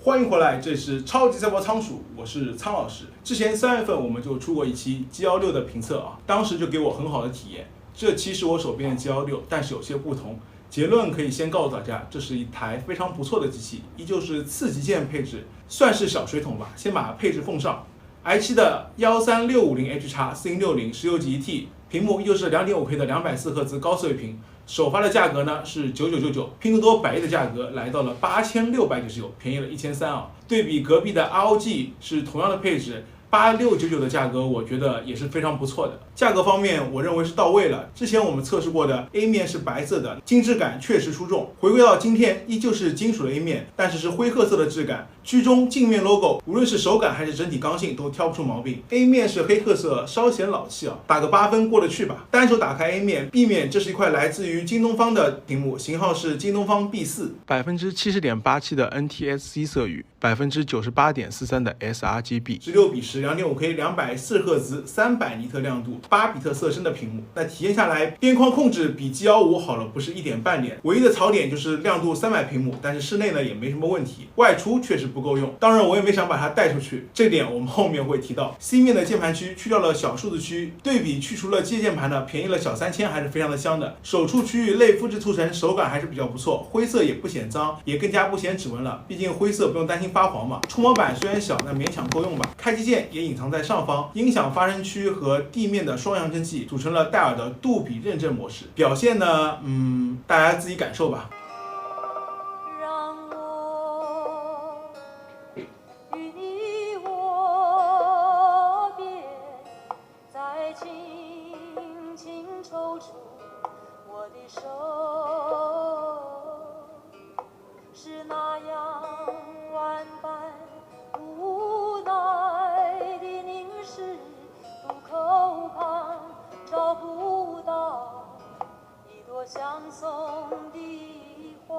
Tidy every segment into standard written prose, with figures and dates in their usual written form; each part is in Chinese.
欢迎回来，这是超级赛博仓鼠，我是仓老师。之前3月份我们就出过一期 G16的评测啊，当时就给我很好的体验。这期是我手边的 G16，但是有些不同。结论可以先告诉大家，这是一台非常不错的机器，依旧是次旗舰配置，算是小水桶吧。先把配置奉上 ，i7 的13650H x 4060 16G1T， 屏幕依旧是 2.5K 的240赫兹高色域屏。首发的价格呢是9999，拼多多百亿的价格来到了8699，便宜了1300啊。对比隔壁的 ROG 是同样的配置，8699的价格，我觉得也是非常不错的。价格方面，我认为是到位了。之前我们测试过的 A 面是白色的，精致感确实出众。回归到今天，依旧是金属的 A 面，但是灰褐色的质感。居中镜面 logo， 无论是手感还是整体刚性都挑不出毛病。A 面是黑褐色，稍显老气啊，打个8分过得去吧。单手打开 A 面，B 面这是一块来自于京东方的屏幕，型号是京东方 B4，70.87%的 NTSC 色域，98.43%的 sRGB， 16:10 2.5K 240赫兹300尼特亮度，8比特色深的屏幕。那体验下来，边框控制比 G15好了不是1点半点，唯一的槽点就是亮度300屏幕，但是室内呢也没什么问题，外出确实不够用。当然我也没想把它带出去，这点我们后面会提到。C 面的键盘区去掉了小数字区，对比去除了机械键盘呢，便宜了小3000，还是非常的香的。手触区域类复制涂层，手感还是比较不错，灰色也不显脏，也更加不显指纹了，毕竟灰色不用担心发黄嘛。触摸板虽然小，但勉强够用吧。开机键也隐藏在上方，音响发声区和地面的双扬声器组成了戴尔的杜比认证模式，表现呢，大家自己感受吧。是那样万般无奈的凝视，渡口旁找不到一朵相送的花。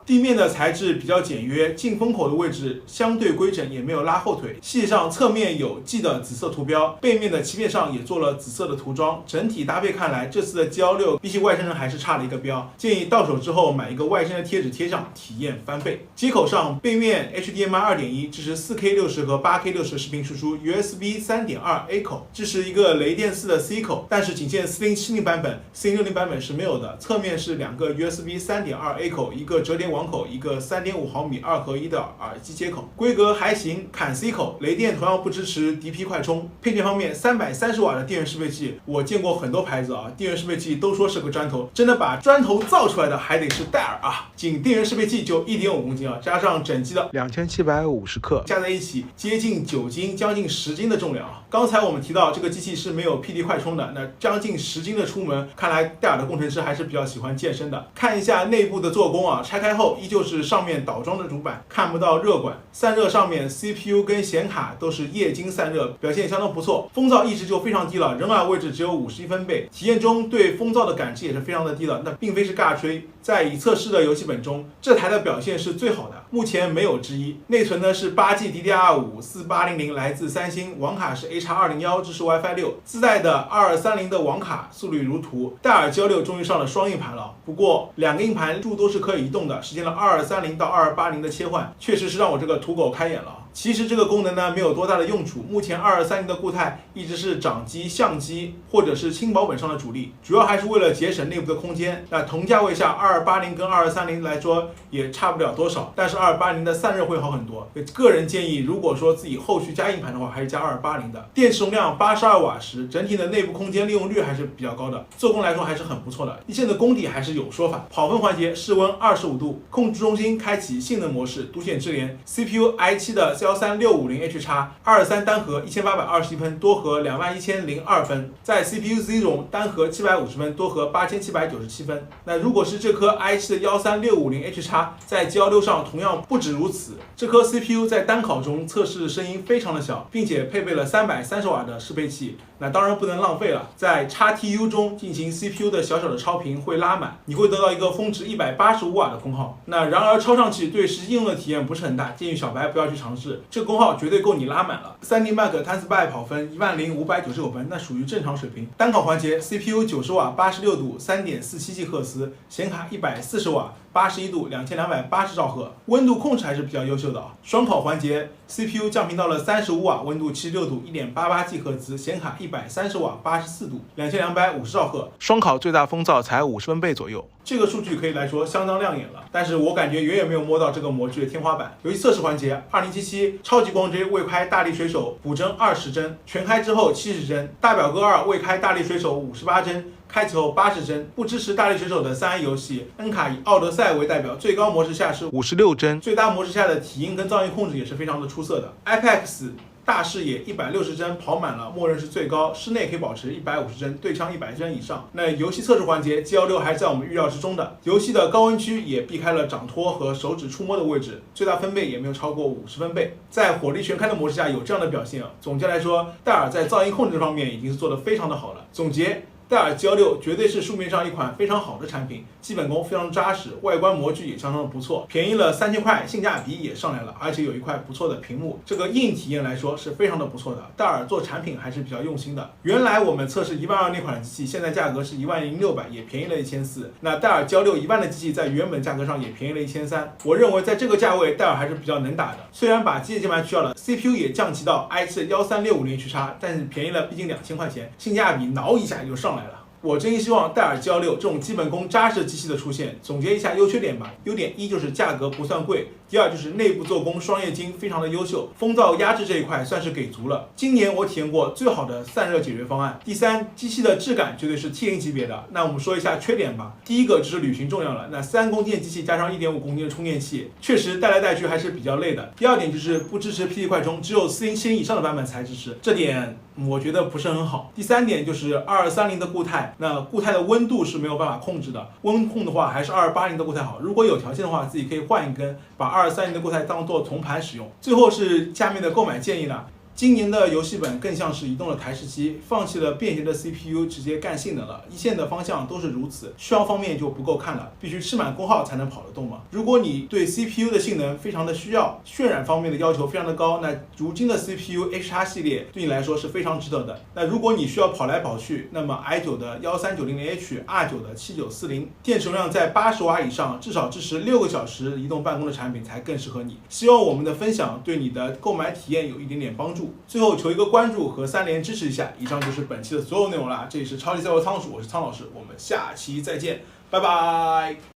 地面的材质比较简约，进风口的位置相对规整，也没有拉后腿。细上侧面有 G 的紫色图标，背面的漆片上也做了紫色的涂装。整体搭配看来，这次的 G16比起外甥还是差了一个标，建议到手之后买一个外甥的贴纸贴上，体验翻倍。接口上，背面 HDMI 2.1 支持 4K 60和 8K 60视频输出 ，USB 3.2 A 口，支持一个雷电4的 C 口，但是仅限4070版本，4060版本是没有的。侧面是2个 USB 3.2 A 口，一个折叠网口，一个3.5毫米2合1的耳机接口，规格还行，砍 C 口，雷电同样不支持 DP 快充。配件方面，330瓦的电源适配器，我见过很多牌子啊，电源适配器都说是个砖头，真的把砖头造出来的还得是戴尔啊！仅电源适配器就1.5公斤啊，加上整机的2750克，加在一起接近9斤，将近10斤的重量啊！刚才我们提到这个机器是没有 PD 快充的，那将近10斤的出门，看来戴尔的工程师还是比较喜欢健身的。看一下内部的做工啊，拆开后依旧是上面倒装的主板，看不到热管，散热上面 CPU 跟显卡都是液晶散热，表现相当不错。风噪一直就非常低了，人耳位置只有51分贝，体验中对风噪的感知也是非常的低的，那并非是尬吹。在已测试的游戏本中，这台的表现是最好的，目前没有之一。内存呢是8G DDR5 4800，来自三星，网卡是 A221，支持 WiFi 6，自带的2230的网卡速率如图。戴尔G16终于上了双硬盘了，不过2个硬盘柱都是可以移动的，实现了2230到2280的切换，确实是让我这个土狗开眼了。其实这个功能呢没有多大的用处，目前2230的固态一直是掌机、相机或者是轻薄本上的主力，主要还是为了节省内部的空间。那同价位下2280跟2230来说也差不了多少，但是2280的散热会好很多。个人建议，如果说自己后续加硬盘的话，还是加2280的。电池容量82瓦时，整体的内部空间利用率还是比较高的，做工来说还是很不错的。一线的功底还是有说法。跑分环节，室温25度，控制中心开启性能模式，独显智联 CPU i7 的13650H x 23单核1821分，多核21002分，在 CPU Z 单核750分，多核8797分。那如果是这颗 i7 的13650H x 在 G16上同样不止如此，这颗 CPU 在单考中测试声音非常的小，并且配备了330瓦的适配器，那当然不能浪费了，在 XTU 中进行 CPU 的小小的超频会拉满，你会得到一个峰值185瓦的功耗。那然而超上器对实际应用的体验不是很大，建议小白不要去尝试。这个功耗绝对够你拉满了。3D Mark TanSpy 跑分10599分，那属于正常水平。单烤环节 CPU 90瓦，86度，3.47G 赫兹，显卡140瓦。81度，2280兆赫，温度控制还是比较优秀的啊。双烤环节 ，CPU 降频到了35瓦，温度76度，1.88G 赫兹，显卡130瓦，84度，2250兆赫，双烤最大风噪才50分贝左右。这个数据可以来说相当亮眼了，但是我感觉远远没有摸到这个模具的天花板。游戏测试环节，2077超级光追未开大力水手补帧20帧，全开之后70帧，大表哥2未开大力水手58帧。开启后80帧，不支持大力水手的3A 游戏。N 卡以奥德赛为代表，最高模式下是56帧，最大模式下的体音跟噪音控制也是非常的出色的。IPX 大视野160帧跑满了，默认是最高，室内可以保持150帧，对枪100帧以上。那游戏测试环节 G16还是在我们预料之中的，游戏的高温区也避开了掌托和手指触摸的位置，最大分贝也没有超过50分贝。在火力全开的模式下有这样的表现，总结来说，戴尔在噪音控制方面已经是做得非常的好了。总结。戴尔 G16绝对是市面上一款非常好的产品，基本功非常扎实，外观模具也相当的不错，便宜了3000块，性价比也上来了，而且有一块不错的屏幕，这个硬体验来说是非常的不错的。戴尔做产品还是比较用心的。原来我们测试12000那款机器，现在价格是10600，也便宜了1400。那戴尔 G6 1万的机器在原本价格上也便宜了1300。我认为在这个价位，戴尔还是比较能打的。虽然把机械键盘去掉了 CPU 也降级到 i7-1365连续插，但是便宜了毕竟2000块钱，性价比挠一下就上来了。我真心希望戴尔 G16这种基本功扎实的机器的出现。总结一下优缺点吧。优点一就是价格不算贵，第二就是内部做工双液晶非常的优秀，风噪压制这一块算是给足了。今年我体验过最好的散热解决方案。第三，机器的质感绝对是 T0 级别的。那我们说一下缺点吧。第一个就是旅行重量了，那3公斤的机器加上1.5公斤的充电器，确实带来带去还是比较累的。第二点就是不支持 PD 快充，只有4070以上的版本才支持，这点我觉得不是很好。第三点就是2230的固态，那固态的温度是没有办法控制的，温控的话还是2280的固态好。如果有条件的话，自己可以换一根，把2230的固态当做铜盘使用。最后是下面的购买建议了。今年的游戏本更像是移动的台式机，放弃了便捷的 CPU， 直接干性能了。一线的方向都是如此，续航方面就不够看了，必须吃满功耗才能跑得动嘛。如果你对 CPU 的性能非常的需要，渲染方面的要求非常的高，那如今的 CPU HX 系列对你来说是非常值得的。那如果你需要跑来跑去，那么 i9 的 1390H、R9 的7940，电池容量在80瓦以上，至少支持6个小时移动办公的产品才更适合你。希望我们的分享对你的购买体验有一点点帮助。最后求一个关注和3连支持一下。以上就是本期的所有内容啦，这里是超级赛博仓鼠，我是仓老师，我们下期再见，拜拜。